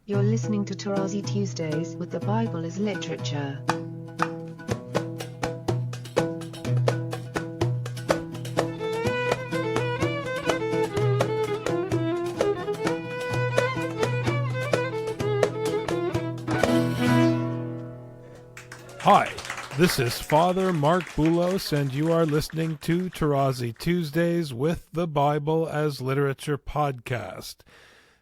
You're listening to Tarazi Tuesdays with the Bible as Literature. Hi, this is Father Mark Boulos, and you are listening to Tarazi Tuesdays with the Bible as Literature podcast.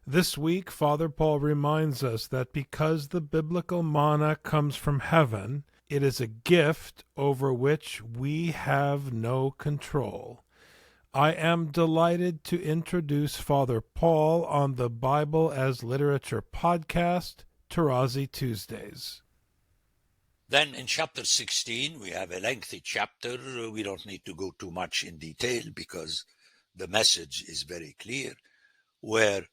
This week, Father Paul reminds us that because the biblical manna comes from heaven, it is a gift over which we have no control. I am delighted to introduce Father Paul on the Bible as Literature podcast, Tarazi Tuesdays. Then in chapter 16, we have a lengthy chapter. We don't need to go too much in detail because the message is very clear, where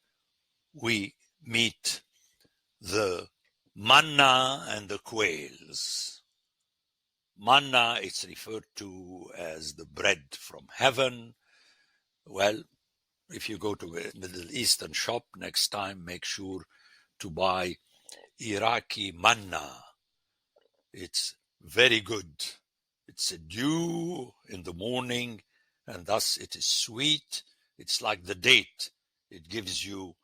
we meet the manna and the quails. Manna is referred to as the bread from heaven. Well, if you go to a Middle Eastern shop next time, make sure to buy Iraqi manna. It's very good. It's a dew in the morning, and thus it is sweet. It's like the date. It gives you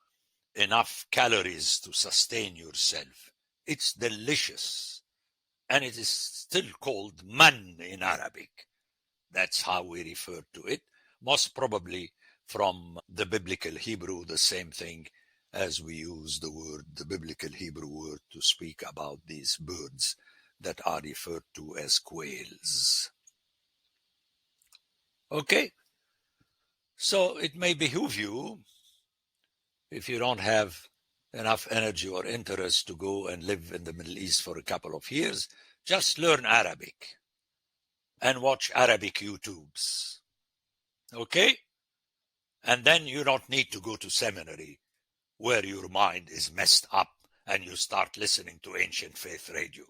enough calories to sustain yourself. It's delicious, and it is still called man in Arabic. That's how we refer to it, most probably from the biblical Hebrew, the same thing as we use the biblical Hebrew word to speak about these birds that are referred to as quails. Okay, so it may behoove you, if you don't have enough energy or interest to go and live in the Middle East for a couple of years, just learn Arabic and watch Arabic YouTubes. Okay? And then you don't need to go to seminary where your mind is messed up and you start listening to ancient faith radio.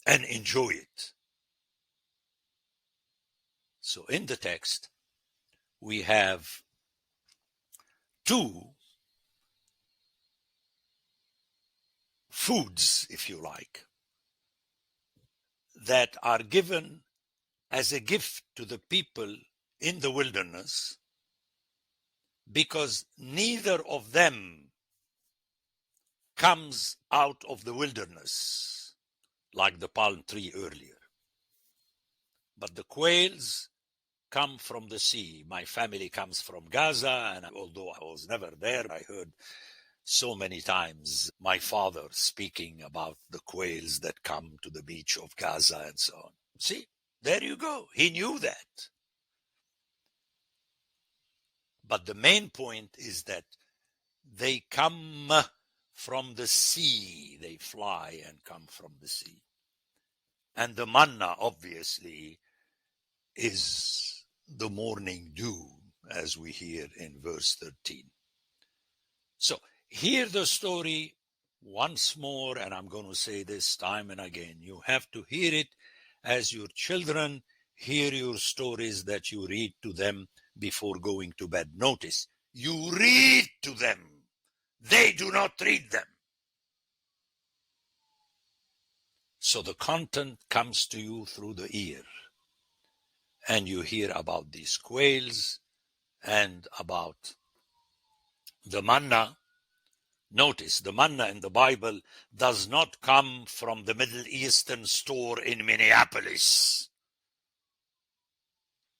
And enjoy it. So in the text, we have two foods, if you like, that are given as a gift to the people in the wilderness, because neither of them comes out of the wilderness like the palm tree earlier. But the quails come from the sea. My family comes from Gaza, and although I was never there, I heard so many times my father speaking about the quails that come to the beach of Gaza and so on. See, there you go. He knew that. But the main point is that they come from the sea. They fly and come from the sea. And the manna, obviously, is the morning dew, as we hear in verse 13. So hear the story once more, and I'm going to say this time and again. You have to hear it as your children hear your stories that you read to them before going to bed. Notice, you read to them. They do not read them. So the content comes to you through the ear. And you hear about these quails and about the manna. Notice, the manna in the Bible does not come from the Middle Eastern store in Minneapolis.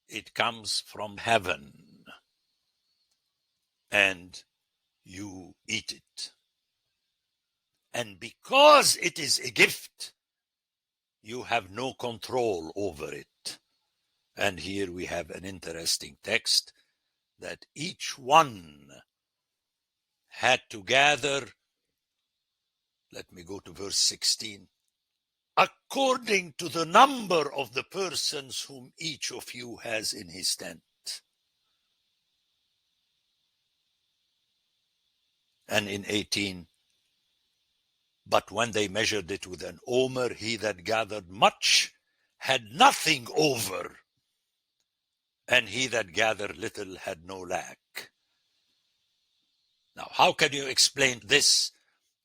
It comes from heaven. And you eat it. And because it is a gift, you have no control over it. And here we have an interesting text that each one had to gather, let me go to verse 16, according to the number of the persons whom each of you has in his tent. And in 18, but when they measured it with an omer, he that gathered much had nothing over, and he that gathered little had no lack. Now, how can you explain this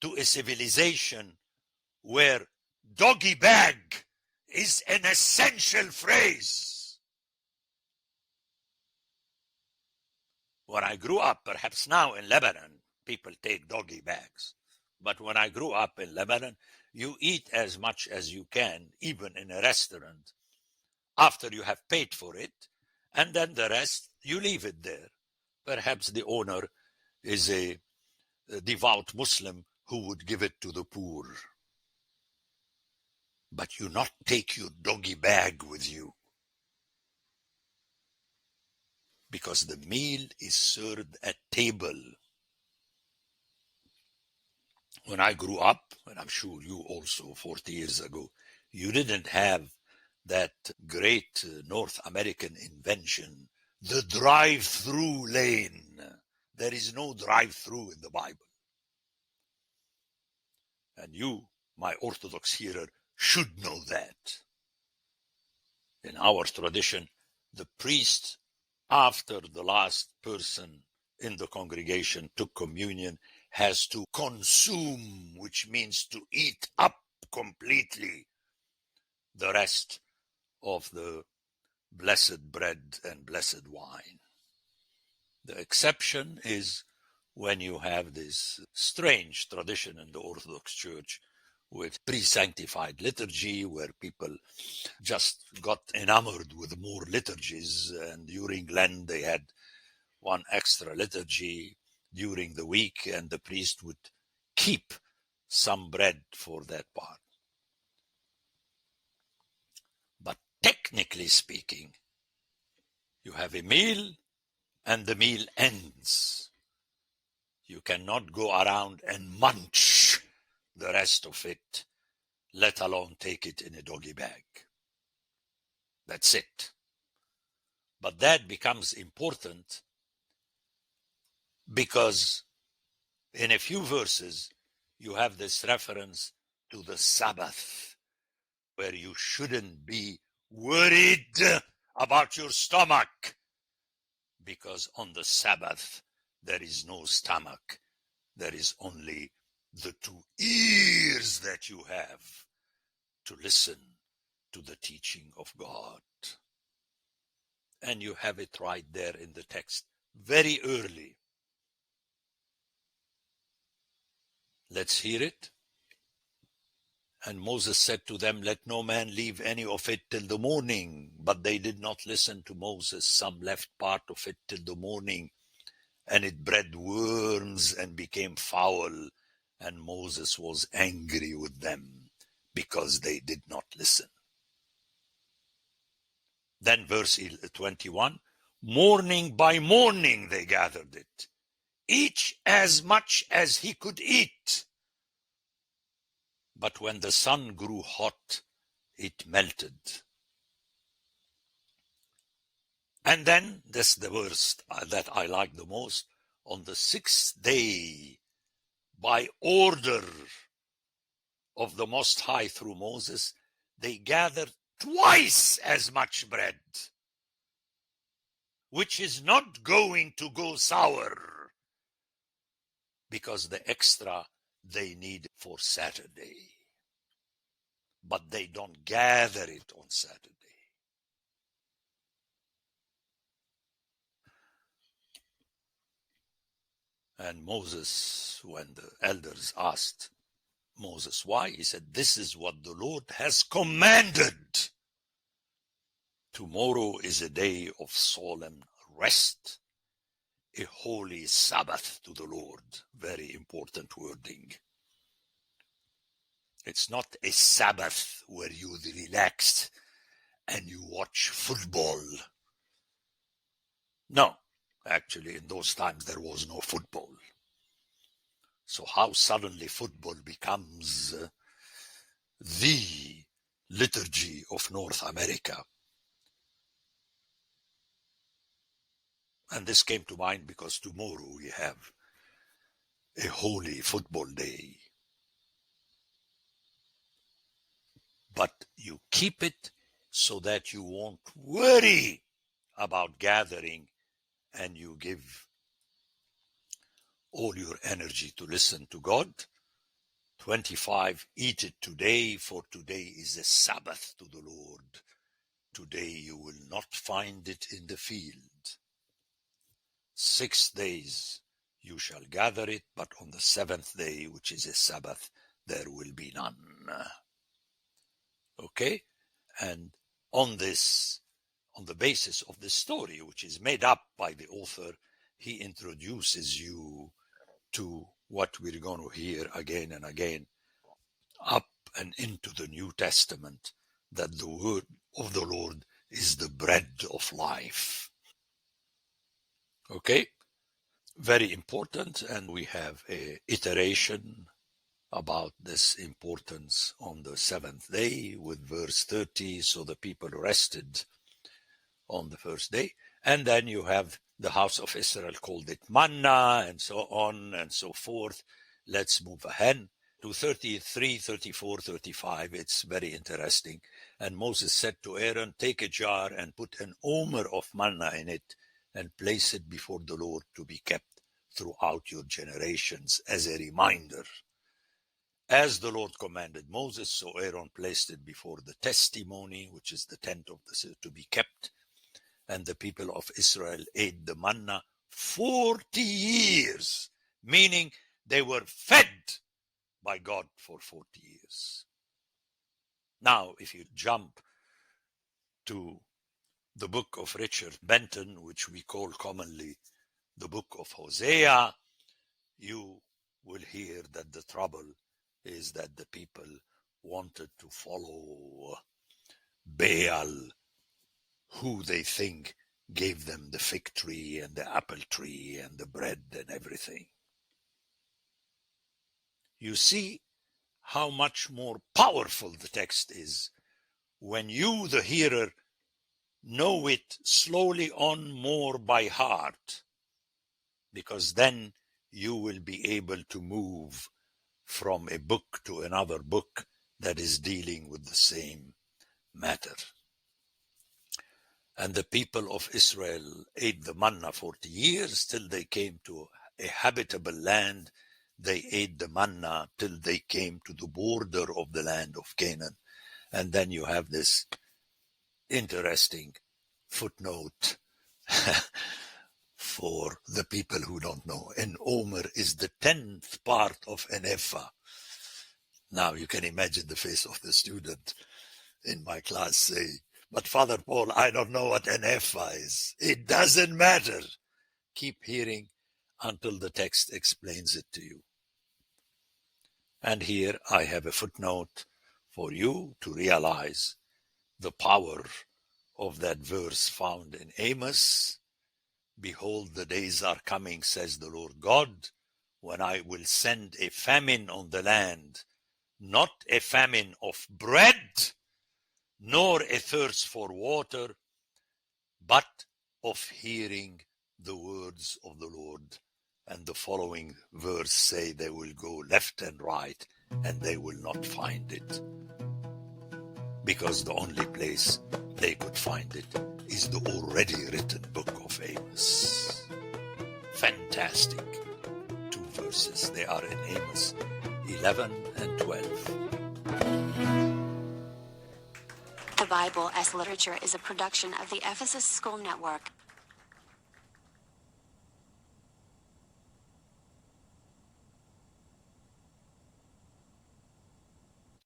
to a civilization where doggy bag is an essential phrase? When I grew up, perhaps now in Lebanon, people take doggy bags. But when I grew up in Lebanon, you eat as much as you can, even in a restaurant, after you have paid for it, and then the rest, you leave it there. Perhaps the owner is a devout Muslim who would give it to the poor. But you not take your doggy bag with you, because the meal is served at table. When I grew up, and I'm sure you also 40 years ago, you didn't have that great North American invention, the drive-through lane. There is no drive-through in the Bible. And you, my Orthodox hearer, should know that. In our tradition, the priest, after the last person in the congregation took communion, has to consume, which means to eat up completely, the rest of the blessed bread and blessed wine. The exception is when you have this strange tradition in the Orthodox Church with pre-sanctified liturgy, where people just got enamored with more liturgies, and during Lent they had one extra liturgy during the week, and the priest would keep some bread for that part. But technically speaking, you have a meal and the meal ends. You cannot go around and munch the rest of it, let alone take it in a doggy bag. That's it. But that becomes important because in a few verses, you have this reference to the Sabbath, where you shouldn't be worried about your stomach, because on the Sabbath, there is no stomach. There is only the two ears that you have to listen to the teaching of God. And you have it right there in the text, very early. Let's hear it. And Moses said to them, let no man leave any of it till the morning. But they did not listen to Moses. Some left part of it till the morning, and it bred worms and became foul. And Moses was angry with them because they did not listen. Then verse 21, morning by morning they gathered it, each as much as he could eat. But when the sun grew hot, it melted. And then, this is the verse that I like the most, on the 6th day, by order of the Most High through Moses, they gathered twice as much bread, which is not going to go sour, because the extra they need for Saturday. But they don't gather it on Saturday. And Moses, when the elders asked Moses why, he said, this is what the Lord has commanded. Tomorrow is a day of solemn rest, a holy Sabbath to the Lord. Very important wording. It's not a Sabbath where you relax and you watch football. No, actually in those times there was no football. So how suddenly football becomes the liturgy of North America? And this came to mind because tomorrow we have a holy football day. But you keep it so that you won't worry about gathering, and you give all your energy to listen to God. 25, eat it today, for today is a Sabbath to the Lord. Today you will not find it in the field. 6 days you shall gather it, but on the 7th day, which is a Sabbath, there will be none. Okay? And on the basis of this story, which is made up by the author, he introduces you to what we're going to hear again and again, up and into the New Testament, that the word of the Lord is the bread of life. Okay? Very important, and we have a iteration about this importance on the 7th day with verse 30, so the people rested on the first day. And then you have the house of Israel called it manna, and so on and so forth. Let's move ahead to 33, 34, 35. It's very interesting. And Moses said to Aaron, take a jar and put an omer of manna in it and place it before the Lord to be kept throughout your generations as a reminder. As the Lord commanded Moses, so Aaron placed it before the testimony, which is the tent of the to be kept. And the people of Israel ate the manna 40 years, meaning they were fed by God for 40 years. Now, if you jump to the book of Richard Benton, which we call commonly the book of Hosea, you will hear that the trouble is that the people wanted to follow Baal, who they think gave them the fig tree and the apple tree and the bread and everything. You see how much more powerful the text is when you, the hearer, know it slowly on more by heart, because then you will be able to move from a book to another book that is dealing with the same matter. And the people of Israel ate the manna 40 years till they came to a habitable land. They ate the manna till they came to the border of the land of Canaan. And then you have this interesting footnote for the people who don't know. An omer is the 10th part of an ephah. Now you can imagine the face of the student in my class say, but Father Paul, I don't know what an ephah is. It doesn't matter. Keep hearing until the text explains it to you. And here I have a footnote for you to realize the power of that verse found in Amos. Behold, the days are coming, says the Lord God, when I will send a famine on the land, not a famine of bread, nor a thirst for water, but of hearing the words of the Lord. And the following verse say they will go left and right, and they will not find it. Because the only place they could find it is the already written book of Amos. Fantastic 2 verses. They are in Amos 11 and 12. The Bible as Literature is a production of the Ephesus School Network.